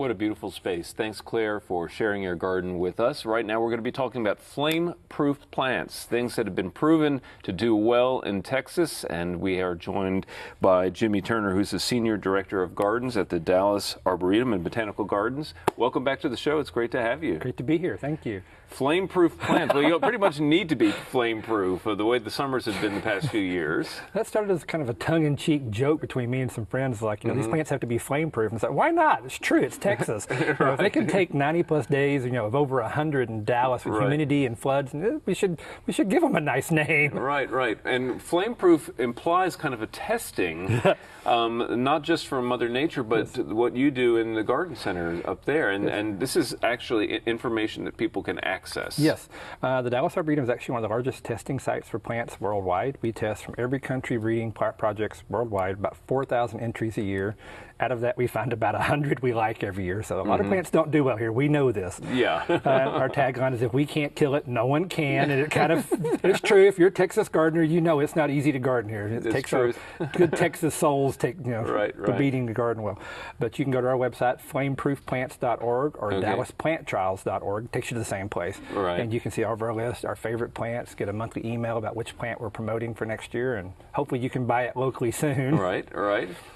What a beautiful space. Thanks, Claire, for sharing your garden with us. Right now, we're going to be talking about flame-proof plants, things that have been proven to do well in Texas. And we are joined by Jimmy Turner, who's the Senior Director of Gardens at the Dallas Arboretum and Botanical Gardens. Welcome back to the show. It's great to have you. Great to be here. Thank you. Flame-proof plants. Well, you pretty much need to be flame-proof the way the summers have been the past few years. That started as kind of a tongue-in-cheek joke between me and some friends, like, these plants have to be flame-proof. And it's like, why not? It's true. It's Texas. Right. If they can take 90-plus days, of over 100 in Dallas with humidity and floods, we should give them a nice name. Right. And flame-proof implies kind of a testing, not just from Mother Nature, but what you do in the garden center up there. And this is actually information that people can access. Yes. The Dallas Arboretum is actually one of the largest testing sites for plants worldwide. We test from every country breeding projects worldwide, about 4,000 entries a year. Out of that, we find about 100 we like every year. So a lot of plants don't do well here. We know this. Yeah. Our tagline is, if we can't kill it, no one can. And it kind of, it's true. If you're a Texas gardener, it's not easy to garden here. It takes good Texas souls the beating to garden well. But you can go to our website, flameproofplants.org or DallasPlantTrials.org. It takes you to the same place. Right. And you can see all of our list, our favorite plants, get a monthly email about which plant we're promoting for next year, and hopefully you can buy it locally soon. Right.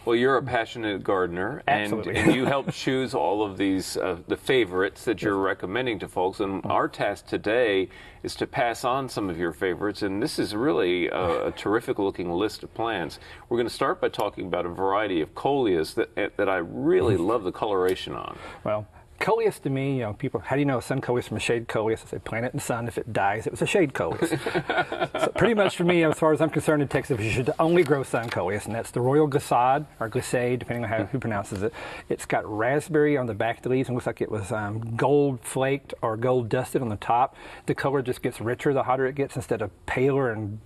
Well, you're a passionate gardener, and you help choose all of these, the favorites that you're recommending to folks. And our task today is to pass on some of your favorites, and this is really a terrific looking list of plants. We're going to start by talking about a variety of coleus that I really love the coloration on. Well, coleus to me, people, how do you know a sun coleus from a shade coleus? I say plant it in the sun. If it dies, it was a shade coleus. So pretty much for me, as far as I'm concerned in Texas, you should only grow sun coleus, and that's the royal glissade, or glissade, depending on who pronounces it. It's got raspberry on the back of the leaves and looks like it was gold flaked or gold dusted on the top. The color just gets richer the hotter it gets instead of paler and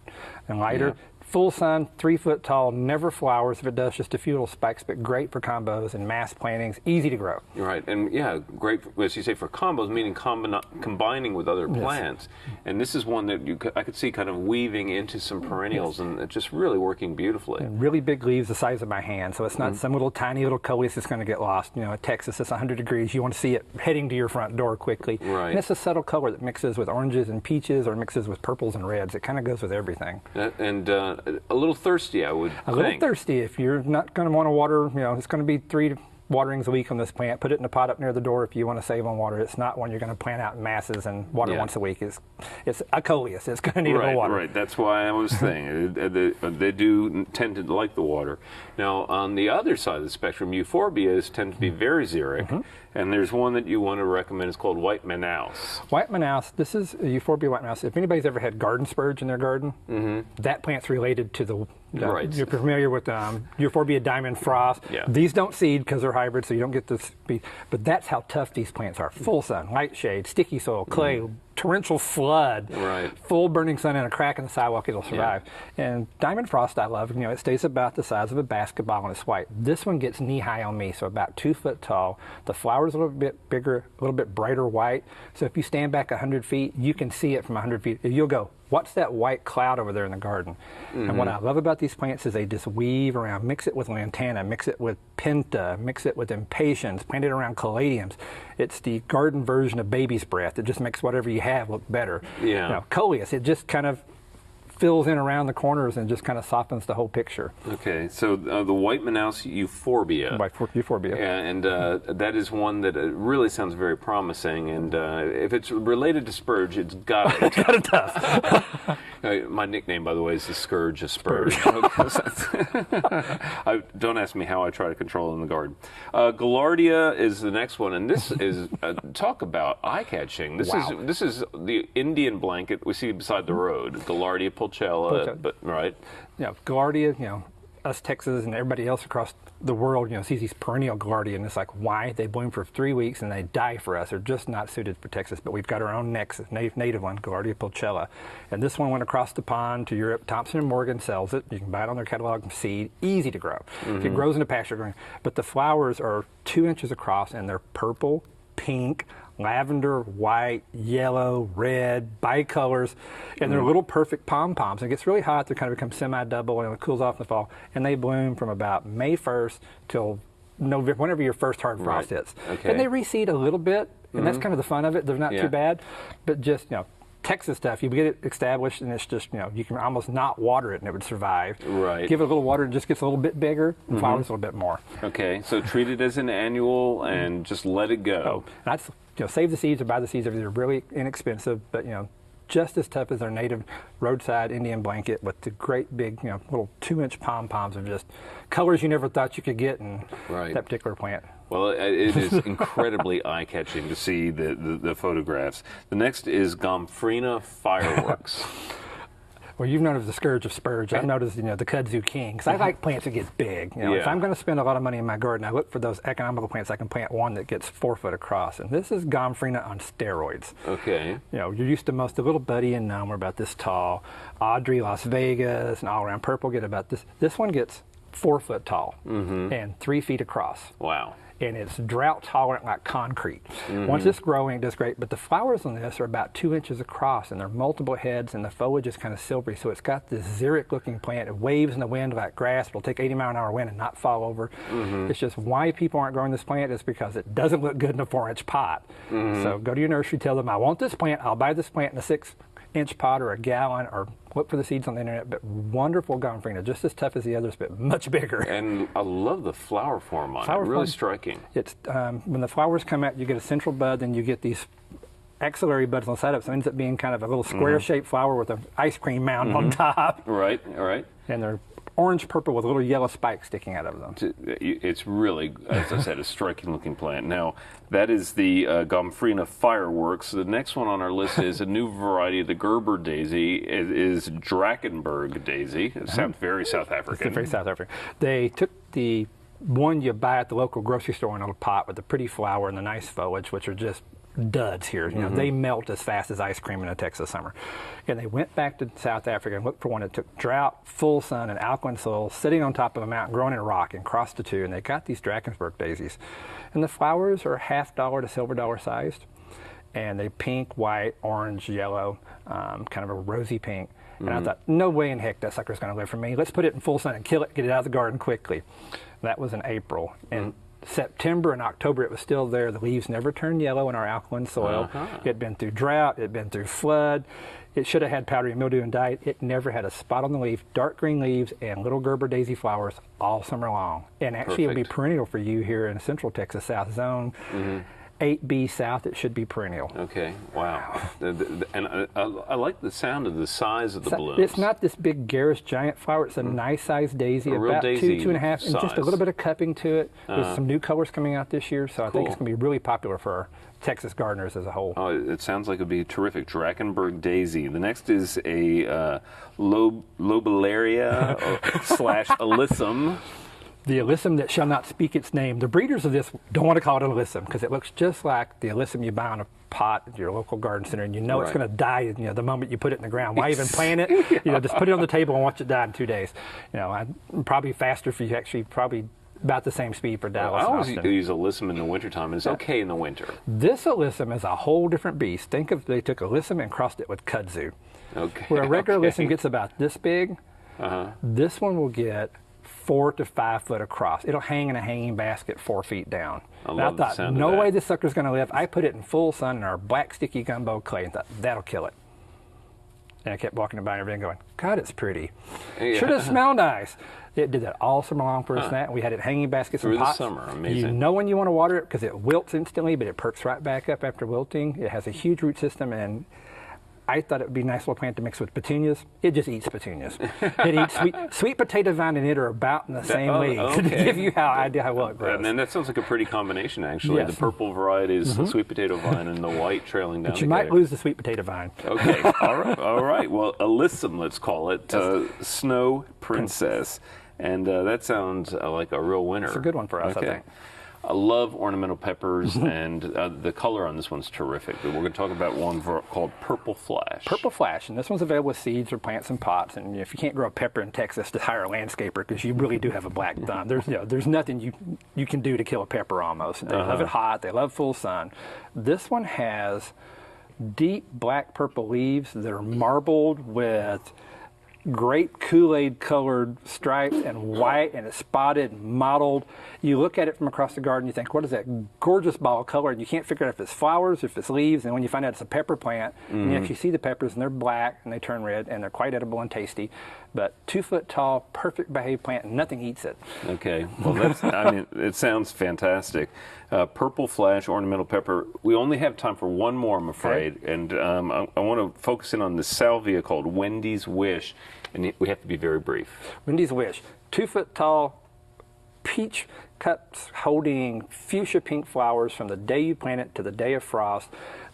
lighter. Yeah. Full sun, 3 foot tall, never flowers. If it does, just a few little spikes, but great for combos and mass plantings, easy to grow. Right, and great, as you say, for combos, meaning combining with other plants. And this is one that I could see kind of weaving into some perennials, and it's just really working beautifully. And really big leaves the size of my hand, so it's not some little tiny little coleus that's going to get lost. At Texas, it's 100 degrees. You want to see it heading to your front door quickly. Right. And it's a subtle color that mixes with oranges and peaches or mixes with purples and reds. It kind of goes with everything. And a little thirsty, I would think. A little thirsty. If you're not going to want to water, it's going to be 3 waterings a week on this plant. Put it in a pot up near the door if you want to save on water. It's not one you're going to plant out in masses and water once a week. It's a coleus. It's going to need a little water. Right. That's why I was saying they do tend to like the water. Now, on the other side of the spectrum, euphorbias tend to be very xeric. And there's one that you want to recommend. It's called white Manaus. White Manaus. This is a euphorbia white Manaus. If anybody's ever had garden spurge in their garden, that plant's related to the. You're familiar with euphorbia diamond frost. Yeah. These don't seed because they're hybrid, so you don't get the speed. But that's how tough these plants are. Full sun, light shade, sticky soil, clay, torrential flood, full burning sun and a crack in the sidewalk, it'll survive. And diamond frost I love. It stays about the size of a basketball and it's white. This one gets knee high on me, so about 2 foot tall. The flowers a little bit bigger, a little bit brighter white. So if you stand back 100 feet, you can see it from 100 feet. You'll go, what's that white cloud over there in the garden? And what I love about these plants is they just weave around. Mix it with lantana, mix it with pinta, mix it with impatiens, plant it around caladiums. It's the garden version of baby's breath. It just makes whatever you have look better. Coleus, it just kind of fills in around the corners and just kind of softens the whole picture. Okay, so the white Manaus euphorbia. Euphorbia. And that is one that really sounds very promising. And if it's related to spurge, it's got it. Got it tough. My nickname, by the way, is the Scourge of Spurge. Don't ask me how I try to control it in the garden. Gaillardia is the next one, and this is talk about eye-catching. This is the Indian blanket we see beside the road. Gaillardia pulchella, Gaillardia, us Texas and everybody else across the world, sees these perennial gaillardia, and it's like, why? They bloom for 3 weeks and they die for us. They're just not suited for Texas, but we've got our own native one, Gaillardia pulchella. And this one went across the pond to Europe. Thompson & Morgan sells it. You can buy it on their catalog from seed. Easy to grow. It grows in a pasture growing. But the flowers are 2 inches across, and they're purple, pink, lavender, white, yellow, red, bicolors, and they're little perfect pom-poms. It gets really hot, they kind of become semi-double, and it cools off in the fall, and they bloom from about May 1st till November, whenever your first hard frost hits. Okay. And they reseed a little bit, and that's kind of the fun of it. They're not too bad, but just, Texas stuff, you get it established, and it's just, you can almost not water it, and it would survive. Right. Give it a little water, and it just gets a little bit bigger, and flowers a little bit more. Okay, so treat it as an annual and just let it go. And I'd save the seeds or buy the seeds if they're really inexpensive, but, just as tough as their native roadside Indian blanket with the great big, little 2-inch pom-poms of just colors you never thought you could get in that particular plant. Well, it is incredibly eye-catching to see the photographs. The next is gomphrena fireworks. Well, you've noticed the scourge of spurge. I've noticed, the kudzu king, because I like plants that get big. If I'm going to spend a lot of money in my garden, I look for those economical plants. I can plant one that gets 4 foot across, and this is gomphrena on steroids. Okay. You're used to most of the little buddy and gnome are about this tall. Audrey, Las Vegas, and all around purple get about this. This one gets 4 foot tall and 3 feet across. Wow. And it's drought tolerant like concrete. Once it's growing, it does great. But the flowers on this are about 2 inches across, and they're multiple heads, and the foliage is kind of silvery. So it's got this xeric looking plant. It waves in the wind like grass. It'll take 80-mile-an-hour wind and not fall over. It's just why people aren't growing this plant is because it doesn't look good in a 4-inch pot. So go to your nursery, tell them, I want this plant. I'll buy this plant in a 6-inch pot or a gallon, or look for the seeds on the internet. But wonderful gomphrena, just as tough as the others, but much bigger. And I love the flower form on it. Really striking. It's when the flowers come out, you get a central bud, then you get these axillary buds on the side of it. So it ends up being kind of a little square-shaped flower with an ice cream mound on top. Right, all right. And they're orange-purple with little yellow spikes sticking out of them. It's really, as I said, a striking-looking plant. Now, that is the gomphrena fireworks. The next one on our list is a new variety of the Gerber daisy. It is Drakensberg daisy. It sounds very South African. It's very South African. They took the one you buy at the local grocery store in a little pot with the pretty flower and the nice foliage, which are just duds here. They melt as fast as ice cream in a Texas summer. And they went back to South Africa and looked for one that took drought, full sun, and alkaline soil, sitting on top of a mountain, growing in rock, and crossed the two. And they got these Drakensberg daisies. And the flowers are $50 to silver dollar sized. And they pink, white, orange, yellow, kind of a rosy pink. And I thought, no way in heck that sucker's going to live for me. Let's put it in full sun and kill it, get it out of the garden quickly. That was in April. And September and October, it was still there. The leaves never turned yellow in our alkaline soil. It had been through drought. It had been through flood. It should have had powdery mildew and died. It never had a spot on the leaf. Dark green leaves and little Gerber daisy flowers all summer long. And actually, it'll be perennial for you here in Central Texas South Zone. 8B South, it should be perennial. Okay, wow. And I like the sound of the size of the blooms. It's not this big garish giant flower. It's a nice sized daisy, about daisy 2.5, and just a little bit of cupping to it. There's some new colors coming out this year, so I think it's going to be really popular for our Texas gardeners as a whole. Oh, it sounds like it would be terrific. Drakensberg daisy. The next is a lobellaria / alyssum. The alyssum that shall not speak its name. The breeders of this don't want to call it an alyssum because it looks just like the alyssum you buy in a pot at your local garden center, and it's going to die the moment you put it in the ground. Why even plant it? Just put it on the table and watch it die in 2 days. Probably faster for you, actually, probably about the same speed for Dallas. I always use alyssum in the wintertime, and it's okay in the winter. This alyssum is a whole different beast. Think of they took alyssum and crossed it with kudzu. Okay. Where a regular alyssum gets about this big, this one will get 4 to 5 foot across. It'll hang in a hanging basket 4 feet down. I thought, no way this sucker's going to live. I put it in full sun in our black sticky gumbo clay and thought, that'll kill it. And I kept walking by everything going, God, it's pretty. Sure does smell nice. It did that all summer long for us, and we had it hanging baskets and pots. Through the summer, amazing. You know when you want to water it because it wilts instantly, but it perks right back up after wilting. It has a huge root system, and I thought it would be a nice little plant to mix with petunias. It just eats petunias. It eats sweet potato vine and it are about in the same league to give you idea how well it grows. And then that sounds like a pretty combination, actually. Yes. The purple varieties, the sweet potato vine, and the white trailing down. But you might lose the sweet potato vine. Okay, all right. Well, alyssum, let's call it, Snow Princess. And that sounds like a real winner. It's a good one for us, I think. I love ornamental peppers, and the color on this one's terrific. But we're going to talk about one called Purple Flash. Purple Flash, and this one's available with seeds or plants in pots. And if you can't grow a pepper in Texas, just hire a landscaper because you really do have a black thumb. There's nothing you can do to kill a pepper almost. They love it hot. They love full sun. This one has deep black purple leaves that are marbled with great Kool-Aid colored stripes and white, and it's spotted and mottled. You look at it from across the garden, you think, what is that gorgeous ball of color? And you can't figure out if it's flowers, if it's leaves, and when you find out it's a pepper plant, and you actually see the peppers, and they're black, and they turn red, and they're quite edible and tasty. But 2 foot tall, perfect behaved plant, and nothing eats it. Okay, well, that's, I mean, it sounds fantastic. Purple flash ornamental pepper. We only have time for one more, I'm afraid, okay. And I want to focus in on the salvia called Wendy's Wish, and we have to be very brief. Wendy's Wish, 2 foot tall, peach cups holding fuchsia pink flowers from the day you plant it to the day of frost.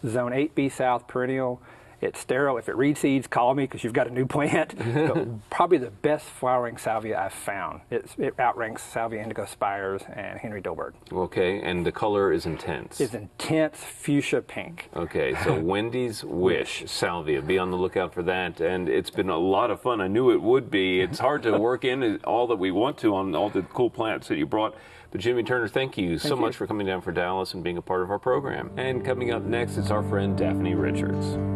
Zone 8B South, perennial. It's sterile. If it reseeds, call me because you've got a new plant. But probably the best flowering salvia I've found. It outranks salvia indigo spires and Henry Dilbert. Okay, and the color is intense. It's intense fuchsia pink. Okay, so Wendy's Wish salvia. Be on the lookout for that. And it's been a lot of fun. I knew it would be. It's hard to work in all that we want to on all the cool plants that you brought. But Jimmy Turner, thank you so much for coming down for Dallas and being a part of our program. And coming up next is our friend Daphne Richards.